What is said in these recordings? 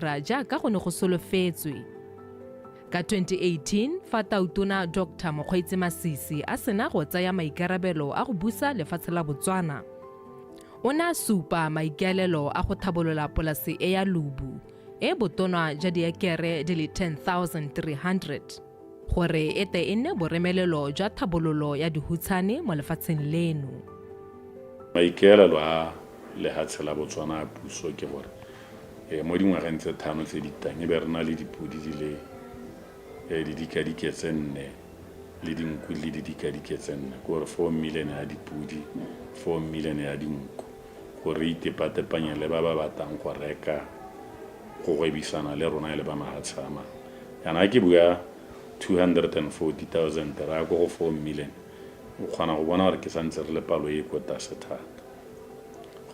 ra jaaka go ne go solofetswe. Ka 2018 fa tautona Dr. Mokgweetsi Masisi a sena go tsaya maikarabelo a go busa lefatshe la Botswana, o ne a supa maikaelelo a go thabolola polase e ya Lobu e botona ja diekere di le 10,300 gore ete e nne boremelelo jwa thabololo ya dihutshane mo lefatsheng leno. Maikaelelo a lefatshe la Botswana a puso ke gore mo dingwageng tse thano tse ditang e be re na le dipodi di le didikadike tse 4 le dinku le didikadike tse 4 gore 4 million ya dipodi 4 million ya dinku gore itepatepanye le ba ba batang go reka go gwebisana le rona le ba mahatshe a mang. Yana ke bua 240,000 ra go 4 million o kgona go bona gore ke santse re le palo e ko tlase thata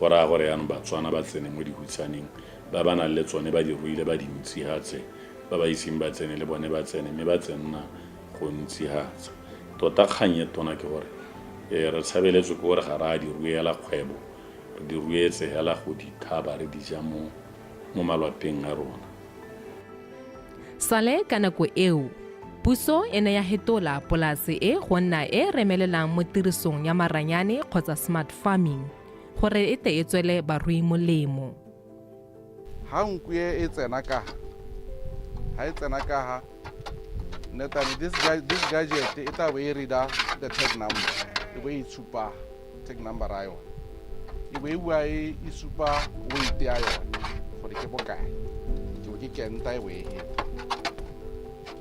gore a gore yana Batswana ba tsene mo dihutsaneng ba bana le tsone ba di ruile ba dintsi hatse ba ba iseng ba tsene le bone ba tsene mme ba tsenna go ntsi hatse tota kganye tona ke gore re tshabeletse go gore ga ra di ruela kgwebo re di ruetse hela go di thaba re di ja mo malwapeng a rona. Sale ka nako eo puso e ne ya hetola polase e go nna e remelelang mo tirisong ya maranyane kgotsa smart farming gore ete e tswele barui molemo. Ha nku e tsena ka ha netane this gadget e tla be e reader the tag number e be e supa tag number a yona e be e bua e supa weight ya yona gore ke bokae ke kenta e we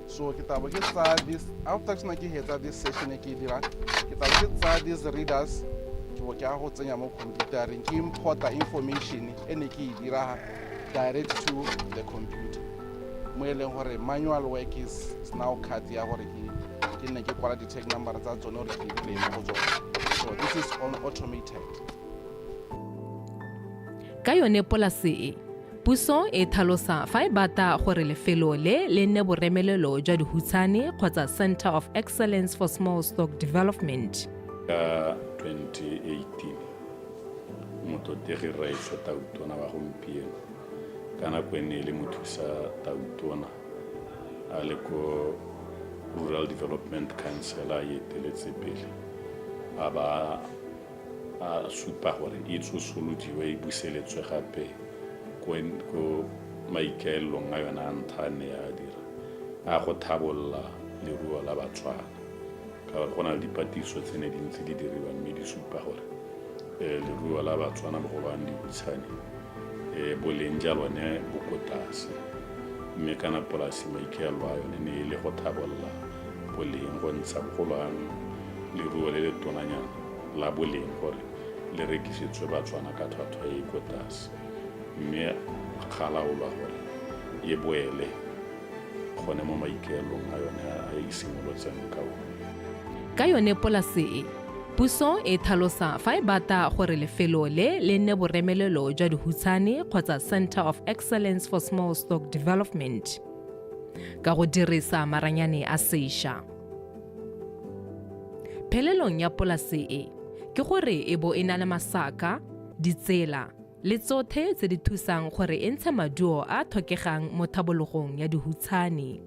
so ke tla bo ke tsa this after ke hetsa this session e ke dira ke tla ke tsa these readers ke bo ke a go tsenya mo computereng ke importa information ene ke dira direct to the computer. Manual work is now cut ya gore ke nne ke kwala di tag number tsa tsone gore ke di mo go tsone. So this is all automated. Ka yone polase e puso e thalosa fa e bata gore lefelo le nne boremelelo jwa dihutshane kgotsa Center of Excellence for Small Stock Development. Ka 2018 mototegi raitso tautona wa gompieno kana kwene le mothusa tautona a le ko Rural Development Council a yeteletse pele a ba a supa gore e tsosolodiwe e buseletswe gape ko maikaelong a yona nthane ya dira a go thabolla leruo la Batswana ka gore go na le dipatiso tse ne dintsi di diriwa mme di supa gore leruo la Batswana bo go bang dihutshane boleng ja lone bo ko tlase mme kana polasi maikaelo a yone ne le go thabolla boleng go ntsha bogolwane leruo le le tonanyana la boleng gore le rekisetswe Batswana ka tlhwatlhwa e ko tlase mme ga laolwa gore e boele gone mo maikaelong a yone a e simolotseng ka one. Ka yone polase e puso e thalosa fa e bata gore lefelo le nne boremelelo jwa dihutshane kgotsa Center of Excellence for Small Stock Development ka go dirisa maranyane a sešwa. Phelelong ya polase e ke gore e bo e na le masaka, ditsela le tsothe tse di thusang gore e ntshe maduo a tlhokegang mo thabologong ya dihutshane.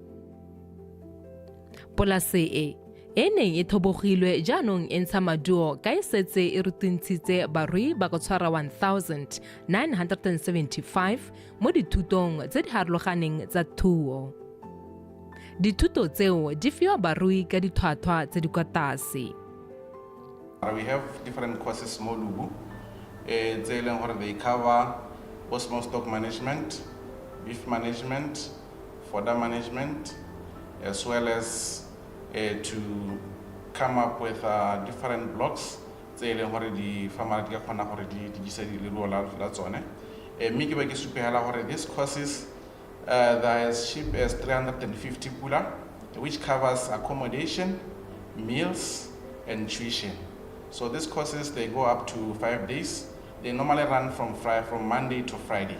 Polase e neng e thobogilwe jaanong e ntsha maduo ka e setse e rutintshitse barui ba go tshwara 1,975 mo dithutong tse di harologaneng tsa thuo. Dithuto tseo di fiwa barui ka ditlhwatlhwa tse di kwa tlase. We have different courses mo Lobu tse e leng gore they cover small stock management, beef management, fodder management, as well as to come up with different blocks tse e leng gore di farmer di ka kgona gore di disa di leruo la tsone. Mme ke ba ke supela gore these courses they are as cheap as 350 pula, which covers accommodation, meals and tuition. So these courses they go up to 5 days. They normally run from Monday to Friday.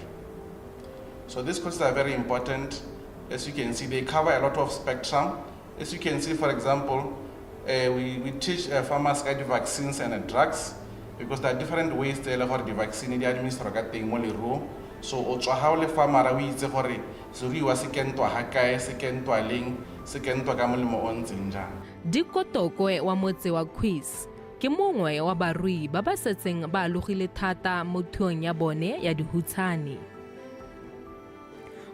So these courses are very important. As you can see, they cover a lot of spectrum. As you can see, for example, we teach farmers about vaccines and drugs because there are different ways to the vaccine they administer mo leruo so o tswa ha o le fa mara o itse gore seruiwa se kentwa ha kae, se kentwa leng, se kentwa ka molemo o ntseng jang. Dikotokwe wa motse wa Quiz ke mongwe wa barui ba ba setseng ba alogile thata mo thuong ya bone ya dihutshane.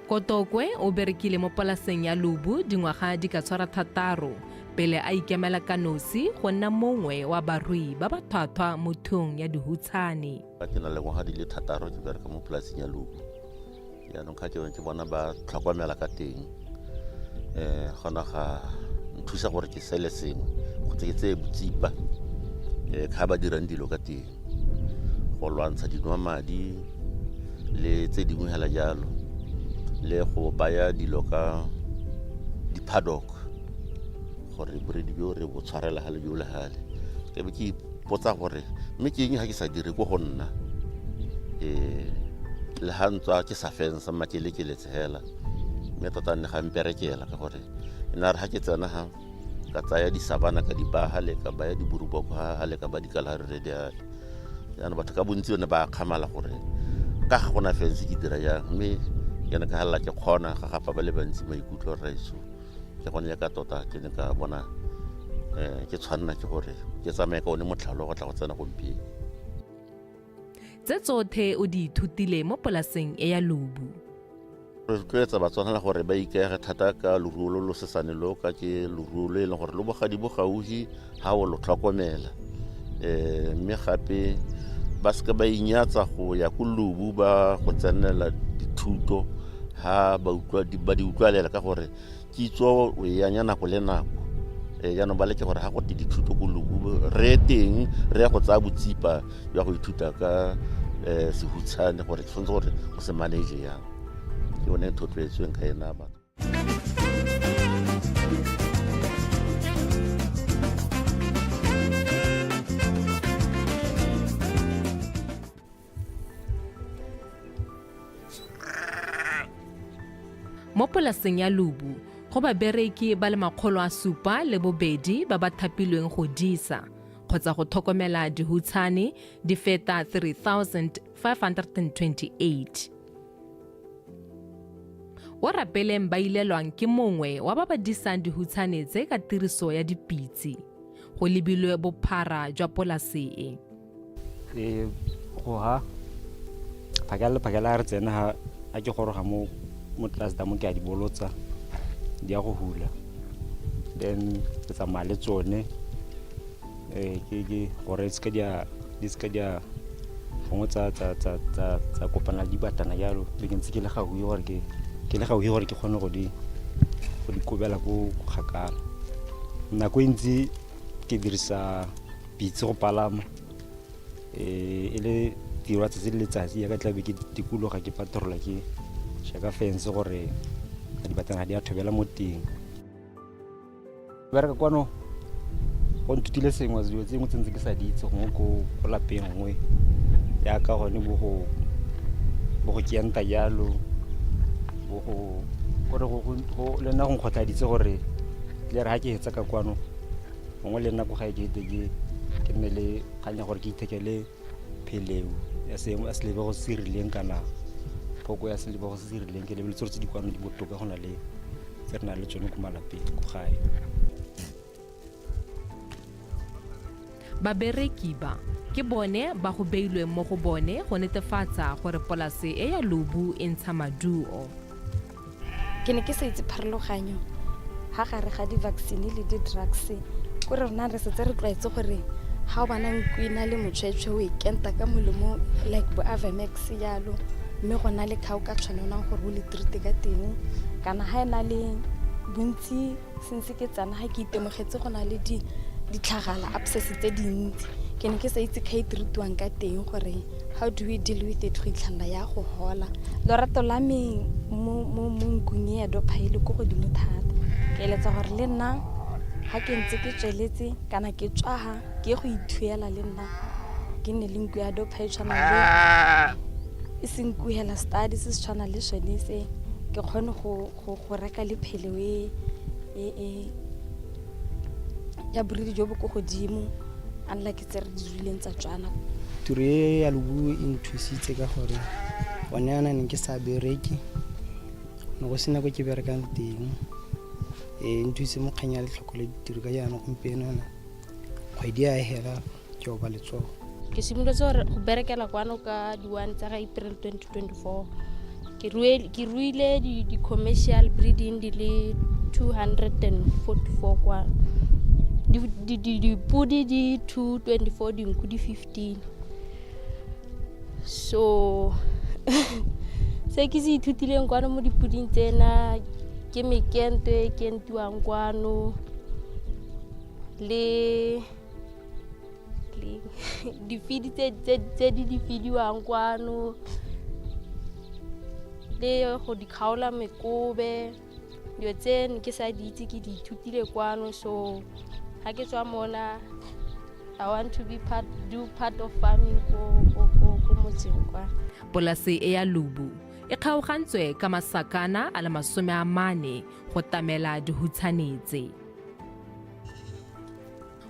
Kotokwe o berekile mo polaseng ya Lobu dingwaga di ka tshwara 3 pele a ikemela ka nosi go nna mongwe wa barui ba ba thwathwa mo thuong ya dihutshane. Ke na le ngwaga di le 3 ke bereka mo polaseng ya Lobu. Yaanong ga ke bona ba tlhokomela ka teng gona ga nthusa gore ke sele sengwe go tse botsipa ka ba dirang dilo ka teng go lwantsha dinwamadi le tse dingwe hela jalo le go baya dilo ka di-paddock gore boredi bjo re bo tshwarela gale bjo le gale ke be ke ipotsa gore mme ke eng ga ke sa dire ko go nna le ha ntswa ke sa fensa makele ke letshela mme tota nne ga mperekela ka gore ena re ha ke tsena ha ka tsaya di savana ka dibaha le ka baya di buruboko ha le ka ba di kalare re dia yana batho ka bontsi ne ba khamala gore ka ga gona fense ke dira yang mme ke ne ka hala ke khona ga gapa ba le bantsi maikutlo raiso ke gone ya ka tota ke ne ka bona ke tshwanna ke gore ke tsamaye ka one motlhalo go tla go tsena gompieno. Tse tsotlhe o di ithutile mo polaseng e ya Lobu. Re tloetsa ba tswana gore ba ikege thata ka leruo lo sesane lo ka ke leruo le leng gore lo bogadi bo gauhi ha o lo tlhokomela mme gape ba se ka ba inyatsa go ya go Lobu ba go tsenela dithuto ha ba di utlwalela ka gore kitso o ya nya nako le nako jaanong ba leke gore ha go te dithuto go Lobu re teng re ya go tsaya botsipa ya go ithuta ka sehutshane gore ke tshwanetse gore o se manage yang ke one thotloetsweng ka ena batho. Mo polaseng ya Lobu go ba bereki ba le 702 ba ba thapilweng go disa kgotsa go tlhokomela dihutshane di feta 3,528. O rapeleng ba ilelwang ke mongwe wa ba ba disang dihutshane tse ka tiriso ya dipitse go lebilwe bophara jwa polase go ha phakela re tsena ha ke goroga mo class da mo ke a di bolotsa di a go hula then ke tsamaya le tsone ke gore tse ka dia gongwe tsa kopana di batana jalo be ke ntse ke le gauhi gore ke kgone go di kobela go kgakala. Nako e ntsi ke dirisa pitse go palama e le tiro ya tsatsi le letsatsi ya ka tlabe ke tikologa ke patrola ke shaka fence gore di batana di a thobela mo teng. Bereka kwano go ntutile sengwe dilo tse mo tsentse ke sa di itse gongwe ko lapeng ngwe ya ka gone bo go kianta jalo bo go le nna go nkgotladitse gore le re ha ke hetsa ka kwano gongwe le nna go ga ke ke nne le kganya gore ke ithekele pheleu ya seemo a se lebe go sirileng kana phoko ya se lebe go sirileng ke lebeletse gore tse di kwano di botoka go na le tse re na le tsone ko malapeng go gae. Babereki ba ke bone ba go beilwe mo go bone go netefatsa gore polase e ya Lobu e ntsha maduo. Ke ne ke sa itse pharologanyo ha gare ga di-vaccine le di-drugs gore rona re setse re tlwaetse gore ha o bana nkwena le motšhwetšhwe o ikenta ka molemo like bo Avemex jalo mme go na le kgao ka tshwanelwang gore o le treat ka teng kana ha ena le bontsi since ke tsana ha ke itemogetse go na le ditlhagala abscess tse dintsi ke ne ke sa itse kha treatwang ka teng gore how do we deal with it go itlhalla ya go hola lorato la me mo nkung ya dophaile go godimo thata ke eletsa gore le nna ha ke ntse ke tsweletse kana ke tswaha ke go ithuela le nna ke ne le nku ya dophaile tshwana le e senkuhela studies se tshwana le shone se ke kgone go reka le phelewe ya buridi jo bo go godimo unlike tse re di rileng tsa tswana. Tiro ya Lobu e nthusitse ka gore gone yana ne ke sa bereke no go sena go ke berekang teng nthuise mo kganya le tlhokole ditiro ka yana gompieno na kgwedi a hela ke o ba letsogo ke simolotse go berekela kwano ka di-1 tsa ga April 2024 ke ruile di-commercial breeding di le 244 kwa dipudi di 224 dinku di 15 so se ke se ithutileng kwano mo dipuding tsena ke mekento e kentiwang kwano le difidi tse di fidiwang kwano le go di kgaola mekobe dilo tse ne ke sa di itse ke di ithutile kwano so ha ke tswa mona I want to be part of farming ko motseng kwa. Polase e ya Lobu e kgaogantswe ka masakana a le 40 go tamela dihutsanetse.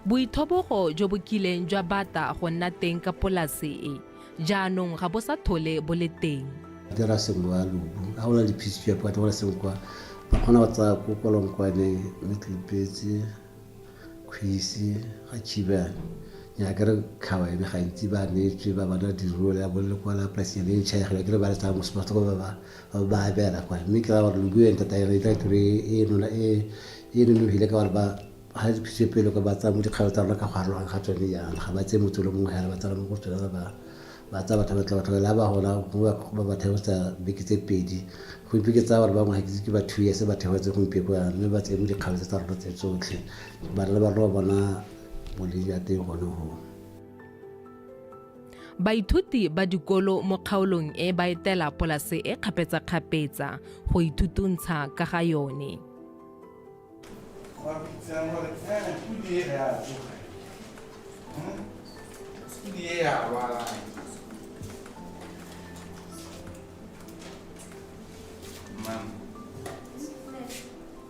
Boithobogo jo bo kileng jwa bata go nna teng ka polase e jaanong ga bo sa thole bo le teng. Dira sengwe ya Lobu a ona le phisi ya pata wala sengwe kwa ba khona ba tsa ko kolong kwa ne metlipetse khwisi ga tshibana ya kare khawa ene ga ntsi ba netse ba bana dirole ya bolle kwa la place le tshega ke ba tsa mo sport ko ba bera kwa mi ka wa Lobu enta ta ira tire e no la e no hile ka ba ha di phisi pele ka ba tsa mo di khawa tsa ka gwarwa ga tsone ya ga ba tse motho le mo ga ba tsa mo go tsela ba tsa batho la ba hona ba ba theosa biketse pedi go ipiketsa ba ngwa ke ba 2 years ba theotse go ipeko ya mme ba tsemo di khawe tsa rona tse tsotlhe ba re ba ro bona moledi ya teng gone ho. Baithuti ba dikolo mo kgaolong e ba etela polase e kgapetsa go ithutuntsha ka ga yone.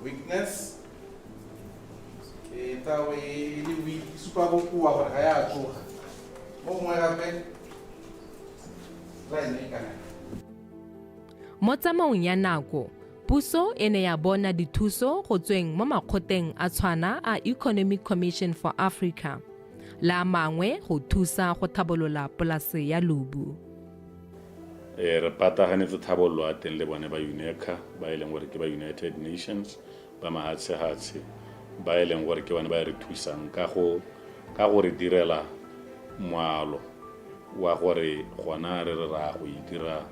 Weakness etawe ile weak supa go kuwa gore ga ya tsoga mo mo gape ra ine kana Mo tsamaong ya nako puso e ne ya bona dithuso go tsweng mo makgoteng a tshwana a Economic Commission for Africa la mangwe go thusa go thabolola polase ya Lobu. Re pataganetse thabollo a teng le bone ba UNECA ba ileng gore ke ba United Nations ba mahatshe ba ileng gore ke bone ba re thusang ka go re direla moalo wa gore gona re ra go itira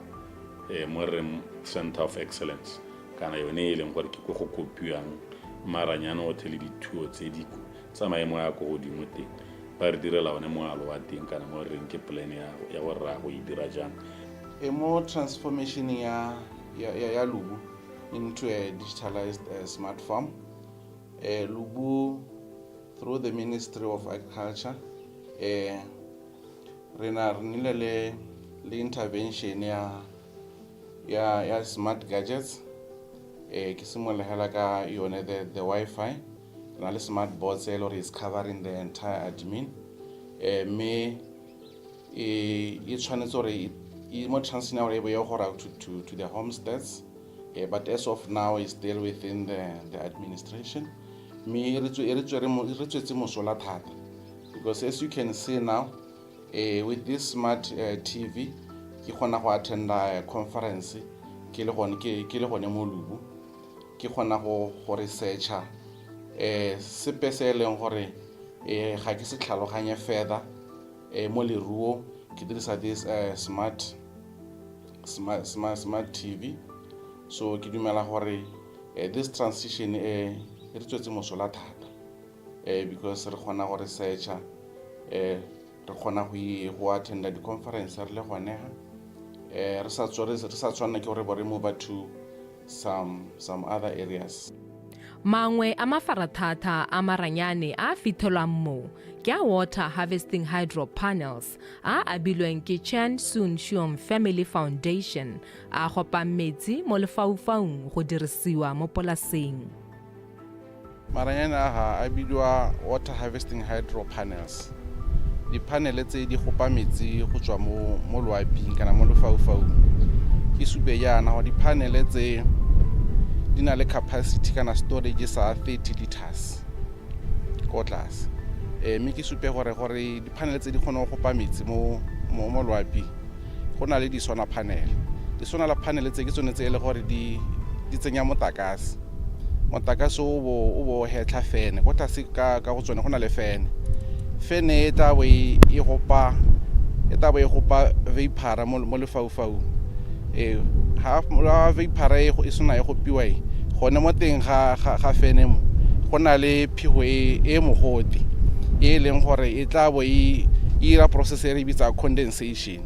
mo re Center of Excellence kana yone ileng gore ke go kopiwang maranyana o tele dithuo tse di tsa maemo ya go godimo teng ba re direla one moalo wa teng kana mo re ke plan ya go ra go itira jang a more transformation ya Lobu into a digitalized smart farm. Lobu, through the Ministry of Agriculture, le intervention ya smart gadgets. Kisimo lehela ka yone the Wi-Fi, le smart boards is covering the entire admin. Me tshwanetse gore more transfer now to the homesteads, but as of now is still within the administration. Because as you can see now, with this smart TV, you can attend a conference, you can research, further, this smart TV. So ke dumela gore this transition re tswetse mosola thata because re khona go research re khona go attend the conference re le gone re sa tswana ke gore bo re move to some other areas. Mangwe a mafarathata a maranyane a fitlhelwang mo ke a water harvesting hydro panels a abilweng ke Chan Soon Shiom Family Foundation a gopang metsi mo lefaufaung go dirisiwa mo polaseng. Maranyane a bidwa water harvesting hydro panels. Di panel tse di gopa metsi go tswa mo loaping kana mo lefaufaung ke supe yana go di-panel tse di na le capacity kana storage sa 30 liters ko tlase. Mme ke supe gore di-panel tse di kgone go gopa metsi mo loapi go na le di-solar panel. Di-solar panel tse ke tsone tse e le gore di tsenya motlakase o bo hetla fene go tlase ka go tsone go na le fene e tla bo e gopa vapor mo lefaufau. Ha vapor e sona e gopiwa gone mo teng ga fene mo go na le phigo e mogote e leng gore e tla bo e ira process e re bitsa condensation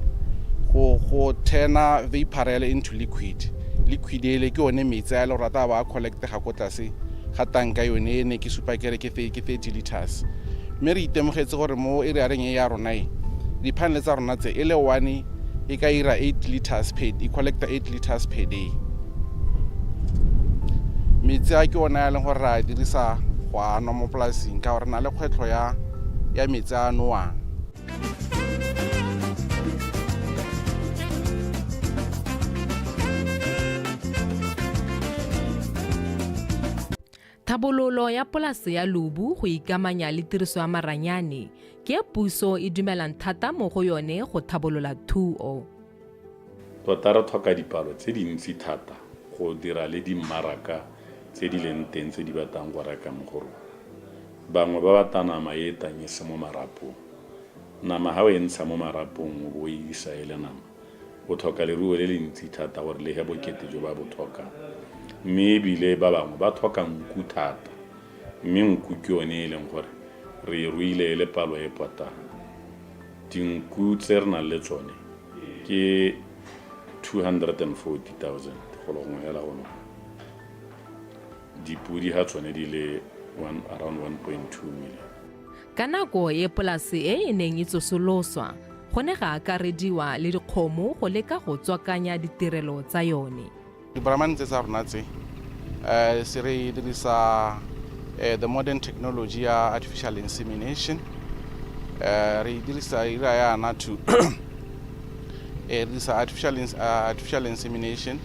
go turna vapor into liquid ele ke one metsi a le rata ba collect ga go tlase ga tanka yone ne ke supa kere ke 30 liters. Mme re itemogetse gore mo area reng e ya rona di-panel tsa rona tse e le one e ka ira 8 liters per day, e collecta 8 liters per day. Metsi a ke ona ya leng gore ra dirisa go anwa mo polaseng ka gore na le kgwetlho ya metsi a nowang. Tlhabololo ya polase ya Lobu go ikamanya le tiriso ya maranyane ke puso e dumelang thata mo go yone go tlhabolola thuo. Tota re tlhoka dipalo tse dintsi thata go dira le dimmaraka tse di leng teng tse di batang go reka mo go rona. Bangwe ba bata nama e tanyese mo marapong. Nama ha o e ntsha mo marapong o e isa e le nama o tlhoka leruo le le ntsi thata gore le he bokete jo ba bo tlhoka. Mme ebile ba bangwe ba tlhoka nku thata, mme nku ke yone e leng gore re ruile le palo e potang. Dinku tse re nang le tsone ke 240,000 go lo gongwe hela gona. Dipudi ha tsone di le around 1.2 million. Ka nako e polase e neng e tsosoloswa go ne ga akarediwa le dikgomo go leka go tswakanya ditirelo tsa yone. Di-brahman tsa rona tse se re dirisa the modern technology ya artificial insemination. Re dirisa ira yana to dirisa artificial insemination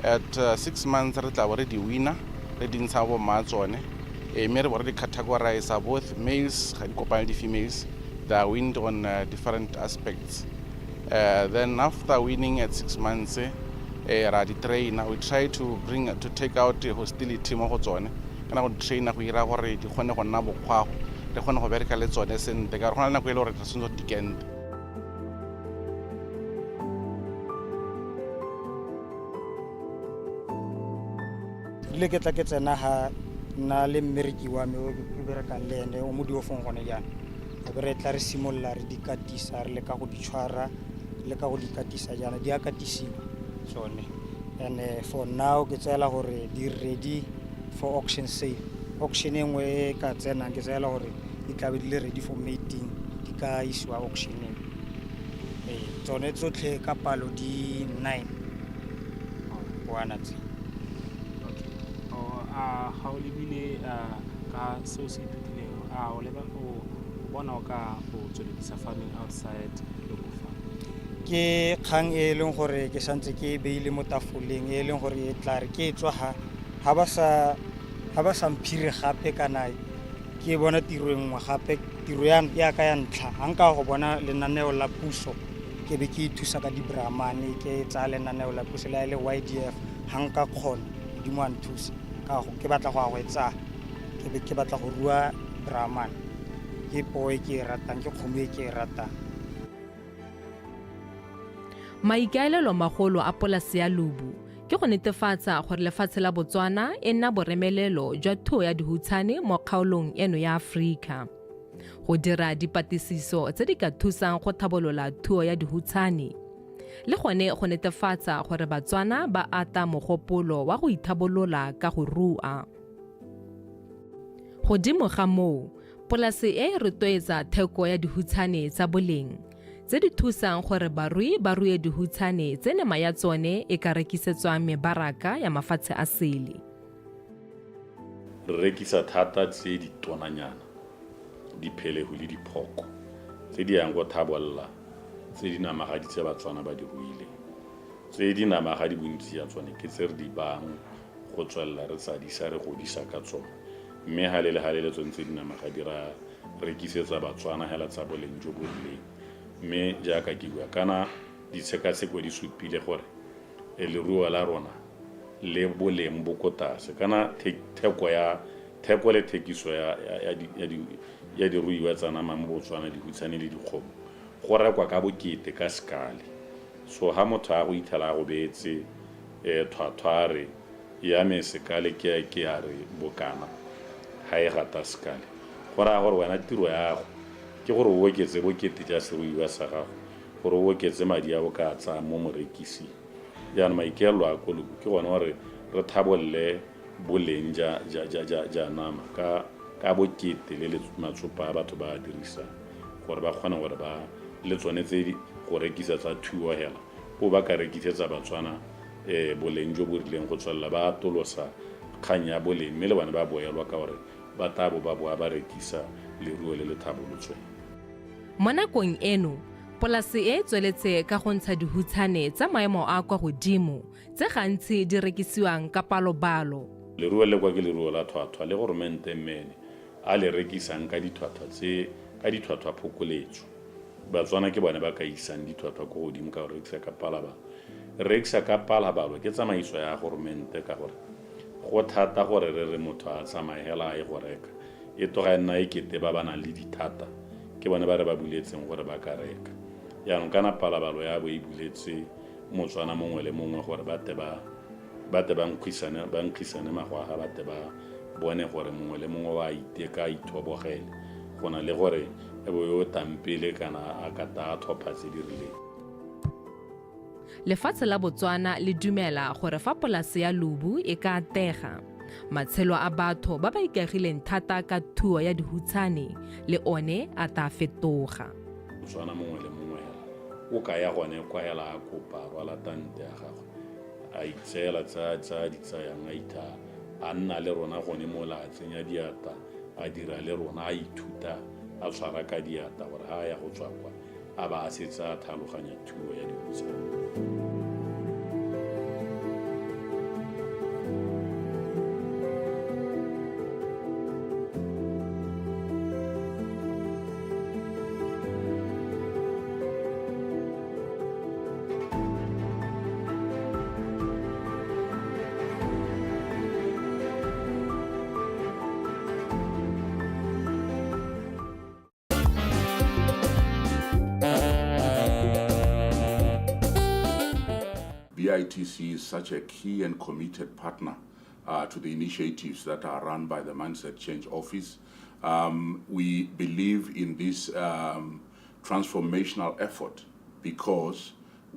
at 6 months re tla re di winner re dintsha bo ma tsone. Mme re bore di categorize both males ga di kopanya di females. They are weaned on different aspects. Then after winning at 6 months ra di trainer, we try to take out the hostility mo go tsone kana go trainer go ira gore di kgone go nna bokgwago le kgone go bereka le tsone sente ka go na go ile gore re tsentse dikente. Le ke tla ke tsena ha na le mmereki wa me o ke berekang le ene o modi o fong gone jana a re tla re simolla re di katisa re le ka go di tshwara le ka go di katisa jana di a katisiwa tsone. And for now ke tsela gore di ready for auction sale. Auction engwe ka tsena ke tsela gore di tla be di le ready for mating di ka isiwa auctioneng. Tsone tsotlhe ka palo di 9 bona tse. Ga o lebile ka seo se ithutileng o leba go bona o ka go tsweledisa farming outside Lobu farm? Ke kgang e leng gore ke santse ke beile mo tafoleng e leng gore e tla re ke tswa ha ba sa mphire gape kana ke bona tiro engwe gape tiro ya ka ya ntlha ga nka go bona lenaneo la puso ke be ke thusa ka di-brahmane ke tsa lenaneo la puso la le YDF ga nka kgona di mo nthusa ka go ke batla go agwetsa ke be ke batla go rua brahman ke poe ke ratang ke kgomo e ke ratang. Maikaelelo magolo a polase ya Lobu ke go netefatsa gore lefatshe la Botswana e nna boremelelo jwa thuo ya dihutshane mo kgaolong eno ya Afrika. Go dira dipatlisiso tse di ka thusang go tlhabolola thuo ya dihutshane le gone go netefatsa gore Batswana ba ata mogopolo wa go ithabolola ka go rua. Godimo ga moo, polase e rotloetsa theko ya dihutshane tsa boleng tse di thusang gore barui ba rue dihutshane tse nama ya tsone e ka rekisetswa mebaraka ya mafatshe a sele. Re rekisa thata tse di tonanyana, diphelego le diphoko tse di yang go thabolla tse di namagaditse Batswana ba di ruile. tse dinama ga di bontsi ya tsone ke tse re di bang go tswelela re tsadisa re godisa ka tsone mme ga le tsone tse dinama ga di ra rekisetsa batswana hela tsa boleng jo bo rileng mme jaaka ke bua kana ditshekatsheko di supile gore leruo la rona le boleng bo ko tlase kana theko le thekiso ya diruiwa tsa nama mo Botswana dihutsane le dikgomo go rekwa ka bokete ka skale so ha motho a go ithela go beetse thwathware ya me sekale ke ya re bokana ha e gata skale go raya gore wena tiro ya go ke gore o oketse bokete ja seruiwa sa gago gore o oketse madi a o ka tsa mo morekisi jaanong maikaelelo a ko Lobu ke gone gore re thabolle boleng ja nama ka bokete le matsopa a batho ba a dirisa gore ba kgone gore ba le tsone tse di go rekisa tsa thuo hela o ba ka rekisetsa batswana boleng jo bo rileng go tswelela ba tolosa kgang ya boleng mme le bone ba boelwa ka gore ba tabo ba boa ba rekisa leruo le le thabolotsweng. Mo nakong eno polase e tsweletse ka go ntsha dihutsane tsa maemo a kwa godimo tse gantsi di rekisiwang ka palobalo. Leruo le kwa ke leruo la thwathwa le goromente mmene a le rekisang ka dithwathwa phokoletso batswana ke bone ba ka isang dithwathwa ko godimo ka go rekisa ka palabalo. Rekisa ka palabalo ke tsamaiso ya goromente ka gore go thata gore re motho a tsamaela e go reka e toga nna e kete ba bana le dithata ke bone ba re ba buletseng gore ba ka reka yaanong kana palabalo ya bo e buletse motswana mongwe le mongwe gore ba te ba nkgisane magwaga ba te ba bone gore mongwe le mongwe wa iteka ithobogele go na le gore e bo yo tampele kana a kata a thopa tse di rileng. Lefatshe la Botswana le dumela gore fa polase ya Lobu e ka atega matshelo a batho ba ba ikagileng thata ka thuo ya dihutsane le one a ta fetoga. Botswana mongwe le mongwe o ka ya gone kwa hela a kopa rwala tante ya gagwe a itseela tsa di tsayang a itha a nna le rona gone mo la tsenya diata a dira le rona a ithuta a tshwara ka diata gore ha ya go tswa kwa a ba a setsa tlhaloganya thuo ya dihutsane. BITC is such a key and committed partner to the initiatives that are run by the Mindset Change Office. We believe in this transformational effort because